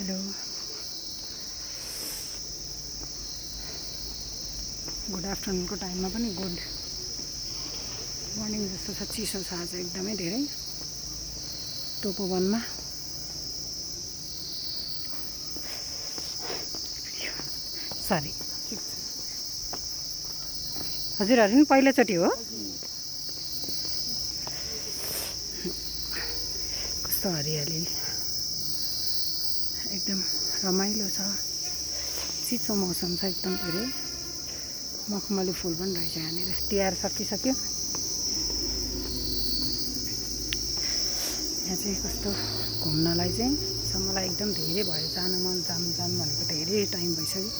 Hello good आफ्टरनुनको टाइममा पनि good morning जस्तो छ। चिसो छ आज एकदमै धेरै तोपोवनमा। सरी हजुरहरू नि पहिलोचोटि हो? कस्तो हरियाली एकदम रमाइलो छ। चिसो मौसम छ एकदम धेरै। मखमली फुल पनि रहेछ यहाँनिर। तिहार सकिसक्यो। यहाँ चाहिँ कस्तो घुम्नलाई चाहिँ मलाई एकदम धेरै भयो जानु मन। जानु भनेको धेरै टाइम भइसक्यो।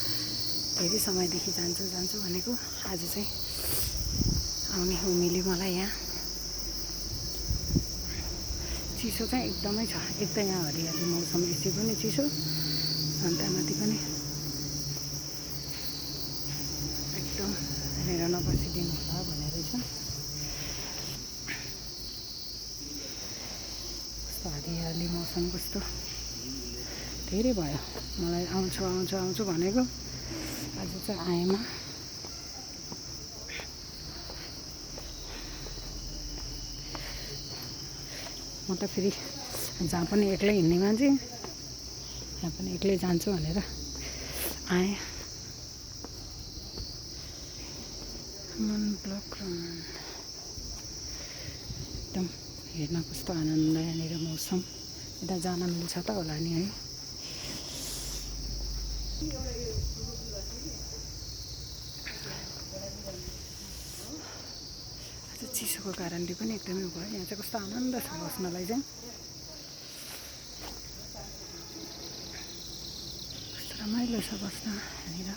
धेरै समयदेखि जान्छु भनेको आज चाहिँ आउने हो मिल्यो मलाई। यहाँ चिसो चाहिँ एकदमै छ। एक त यहाँ हरियाली मौसम यसै पनि चिसो, अन्त्यमाथि पनि एकदम हेरेर नबसिदिनु होला भन्ने रहेछ। कस्तो हरियाली मौसम कस्तो धेरै भयो। मलाई आउँछु भनेको आज चाहिँ आएमा। म त फेरि जहाँ पनि एक्लै हिँड्ने मान्छे, यहाँ पनि एक्लै जान्छु भनेर आएँ। मन ब्लक एकदम हेर्न कस्तो आनन्द यहाँनिर मौसम। यता जान मिल्छ त होला नि है। आज चिसोको कारणले पनि एकदमै भयो। यहाँ चाहिँ कस्तो आनन्द छ बस्नलाई चाहिँ। कस्तो रमाइलो छ बस्न यहाँनिर।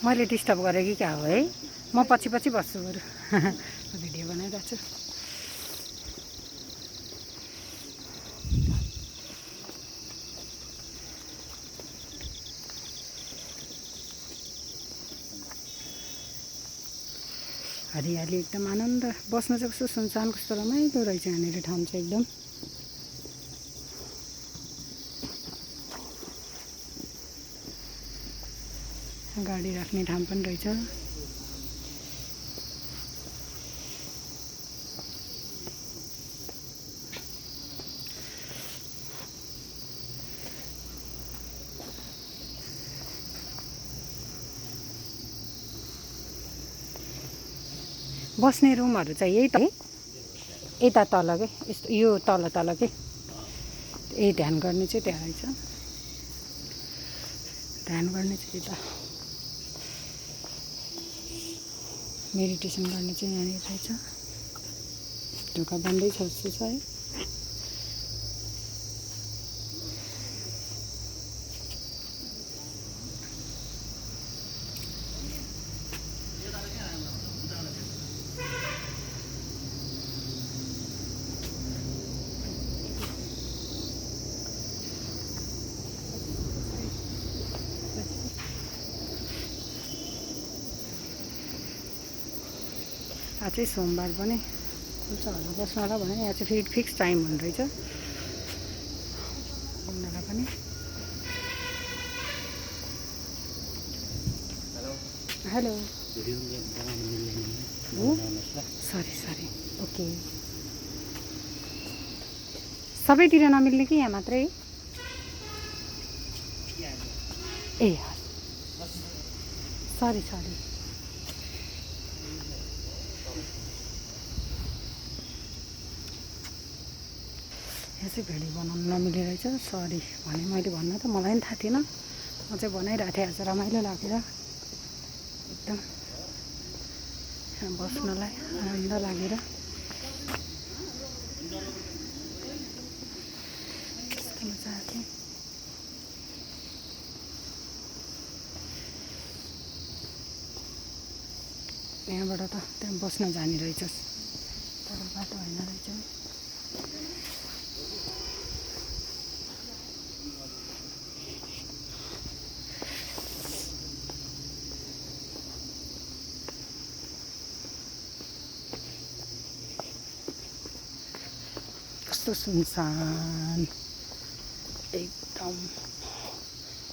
मैले डिस्टर्ब गरेँ कि क्या हो है? म पछि बस्छु बरु। भिडियो बनाइरहेको छु। हरियाली एकदम आनन्द। बस्न चाहिँ कस्तो सुनसान, कस्तो रमाइलो रहेछ यहाँनिर ठाउँ चाहिँ एकदम। गाडी राख्ने ठाउँ पनि रहेछ। बस्ने रुमहरू चाहिँ यही त यता तल के यस्तो यो तल के यही ध्यान गर्ने चाहिँ त्यहाँ रहेछ। ध्यान गर्ने चाहिँ यता मेडिटेसन गर्ने चाहिँ यहाँनिर रहेछ। ढोका बन्दै छ जस्तो छ है। आज चाहिँ सोमबार पनि खुल्छ होला बस्नलाई भने। यहाँ चाहिँ फेरि फिक्स टाइम हुने रहेछ घुम्नलाई पनि। Hello sorry okay. सबैतिर नमिल्ने कि यहाँ मात्रै? ए सरी यहाँ चाहिँ भिडियो बनाउनु नमिले रहेछ। सरी भने मैले भन्न त मलाई पनि थाहा थिएन। म चाहिँ बनाइरहेको थिएँ आज रमाइलो लागेर एकदम बस्नलाई आनन्द लागेर। कस्तो मजा आएको थियो। यहाँबाट त त्यहाँ बस्न जाने रहेछस् तर बाटो होइन रहेछ। कस्तो सुनसान, एकदम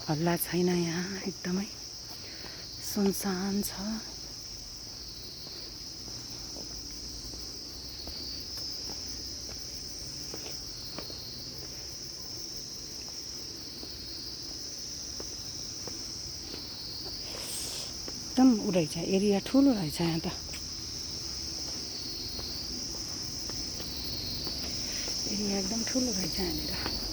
हल्ला छैन यहाँ, एकदमै सुनसान छ। एकदम उ रहेछ, एरिया ठुलो रहेछ यहाँ त, एरिया एकदम ठुलो रहेछ यहाँनिर।